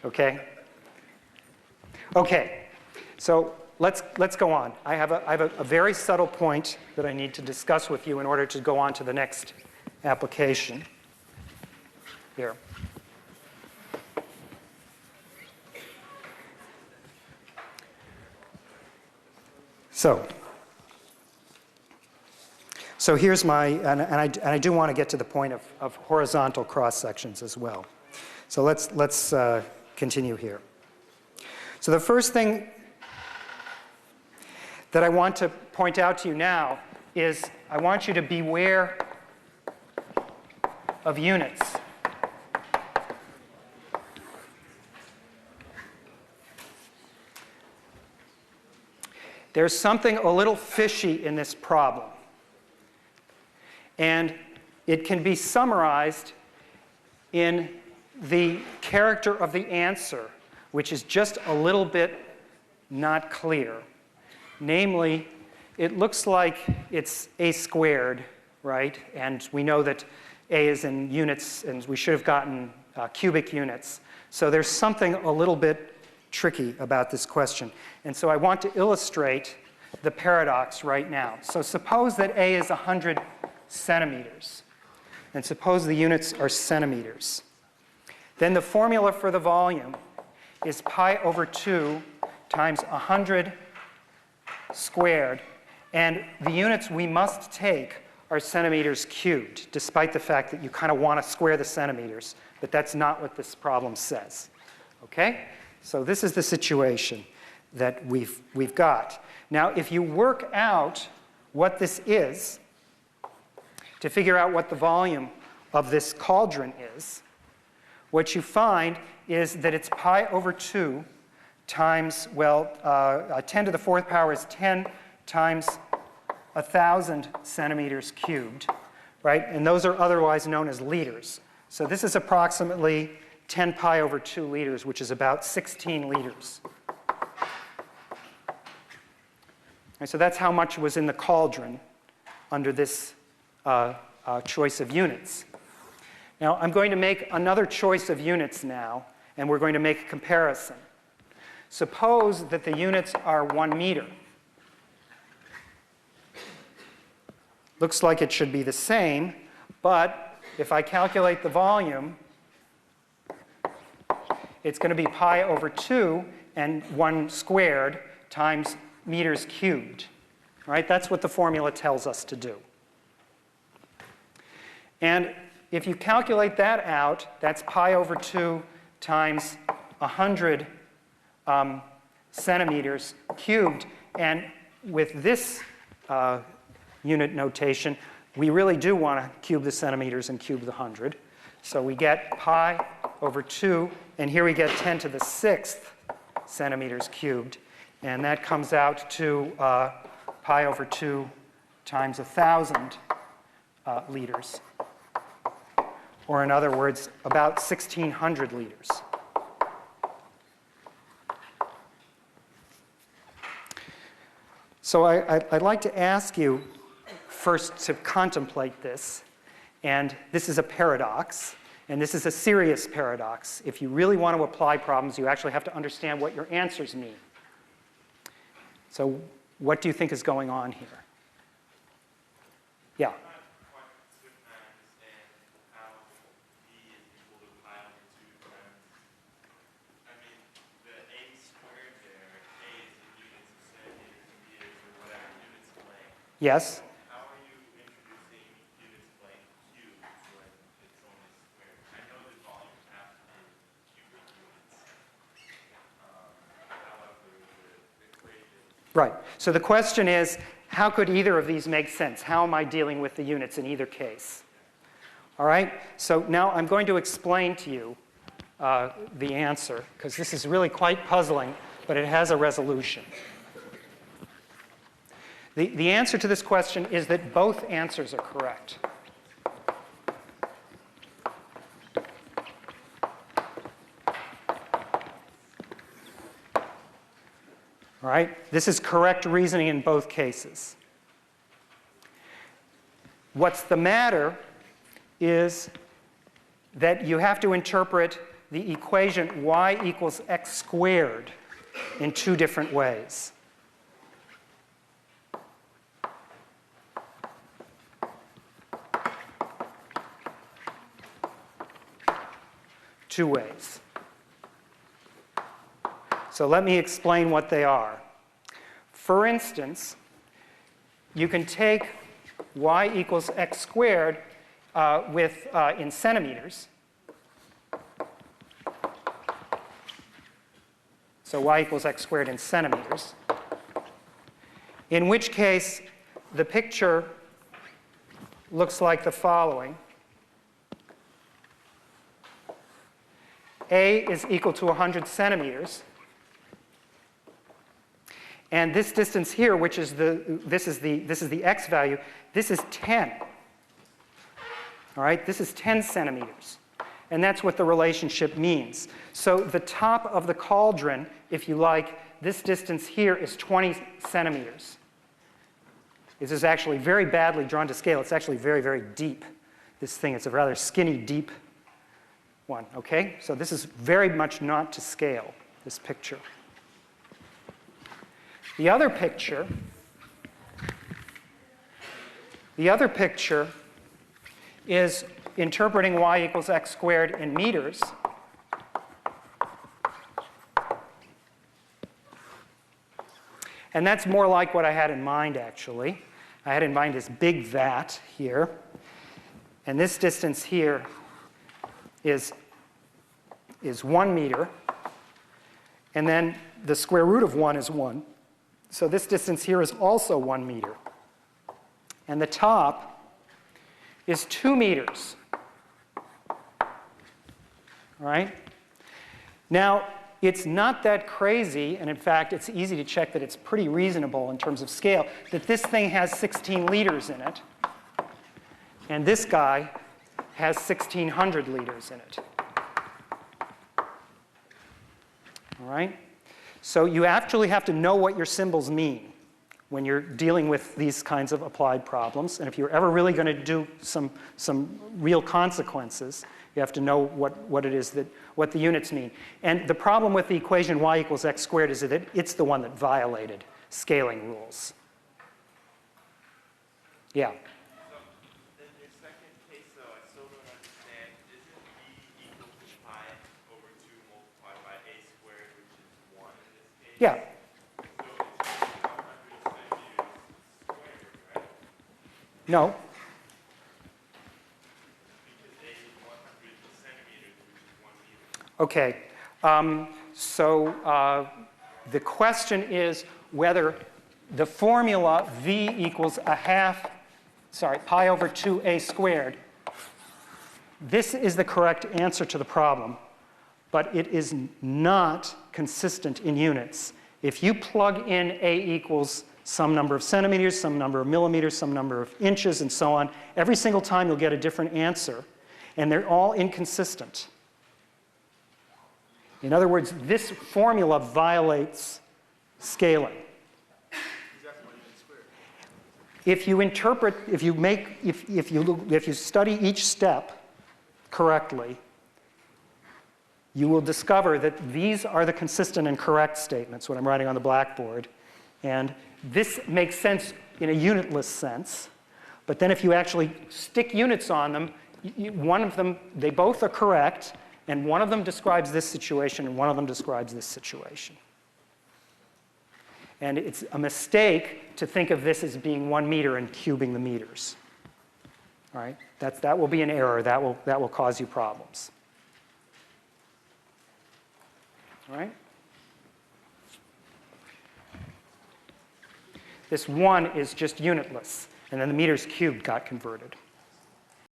Okay? Okay, so let's go on. I have a very subtle point that I need to discuss with you in order to go on to the next application. Here. So here's my, and I do want to get to the point of horizontal cross sections as well. So let's continue here. So the first thing that I want to point out to you now is I want you to beware of units. There's something a little fishy in this problem. And it can be summarized in the character of the answer, which is just a little bit not clear. Namely, it looks like it's a squared, right? And we know that a is in units, and we should have gotten cubic units. So there's something a little bit tricky about this question. And so I want to illustrate the paradox right now. So suppose that a is 100 centimeters, and suppose the units are centimeters. Then the formula for the volume is pi over 2 times 100 squared, and the units we must take are centimeters cubed, despite the fact that you kind of want to square the centimeters, but that's not what this problem says. Okay? So this is the situation that we've got. Now, if you work out what this is, to figure out what the volume of this cauldron is, what you find is that it's pi over 2 times, well, 10 to the 4th power is 10 times 1,000 centimeters cubed, right? And those are otherwise known as liters. So this is approximately 10 pi over 2 liters, which is about 16 liters. And so that's how much was in the cauldron under this choice of units. Now, I'm going to make another choice of units now, and we're going to make a comparison. Suppose that the units are 1 meter. Looks like it should be the same, but if I calculate the volume, it's going to be pi over 2 and 1 squared times meters cubed. Right? That's what the formula tells us to do. And if you calculate that out, that's pi over 2 times 100 centimeters cubed. And with this unit notation, we really do want to cube the centimeters and cube the 100. So we get pi over 2, and here we get 10 to the 6th centimeters cubed. And that comes out to pi over 2 times 1,000 liters. Or in other words, about 1,600 liters. So I'd like to ask you first to contemplate this. And this is a paradox. And this is a serious paradox. If you really want to apply problems, you actually have to understand what your answers mean. So what do you think is going on here? Yeah? Yes? How are you introducing units playing cubes when it's only squared? I know the volumes have to be cubic units. However, the equation... Right. So the question is, how could either of these make sense? How am I dealing with the units in either case? All right? So now I'm going to explain to you the answer, because this is really quite puzzling, but it has a resolution. The answer to this question is that both answers are correct. All right? This is correct reasoning in both cases. What's the matter is that you have to interpret the equation y equals x squared in two different ways. Two ways. So let me explain what they are. For instance, you can take y equals x squared in centimeters. So y equals x squared in centimeters. In which case, the picture looks like the following. A is equal to 100 centimeters. And this distance here, which is this is the x value, this is 10. All right, this is 10 centimeters. And that's what the relationship means. So the top of the cauldron, if you like, this distance here is 20 centimeters. This is actually very badly drawn to scale. It's actually very, very deep, this thing. It's a rather skinny, deep one, okay? So this is very much not to scale, this picture. The other picture is interpreting y equals x squared in meters. And that's more like what I had in mind, actually. I had in mind this big vat here. And this distance here is 1 meter. And then the square root of 1 is 1. So this distance here is also 1 meter. And the top is 2 meters. All right? Now, it's not that crazy, and in fact, it's easy to check that it's pretty reasonable in terms of scale, that this thing has 16 liters in it, and this guy has 1,600 liters in it. All right? So you actually have to know what your symbols mean when you're dealing with these kinds of applied problems. And if you're ever really going to do some real consequences, you have to know what it is what the units mean. And the problem with the equation y equals x squared is that it's the one that violated scaling rules. Yeah? So in your second case, though, I still don't understand. Isn't b equal to pi over 2 multiplied by a squared, which is 1 in this case? Yeah. So it's 100 centimeters squared, right? No. Okay, so the question is whether the formula v equals pi over 2a squared. This is the correct answer to the problem, but it is not consistent in units. If you plug in a equals some number of centimeters, some number of millimeters, some number of inches, and so on, every single time you'll get a different answer, and they're all inconsistent. In other words, this formula violates scaling. If you interpret, if you study each step correctly, you will discover that these are the consistent and correct statements, what I'm writing on the blackboard. And this makes sense in a unitless sense. But then if you actually stick units on them, one of them, they both are correct. And one of them describes this situation, and one of them describes this situation. And it's a mistake to think of this as being 1 meter and cubing the meters. All right? That will be an error. That will cause you problems. All right? This 1 is just unitless, and then the meters cubed got converted.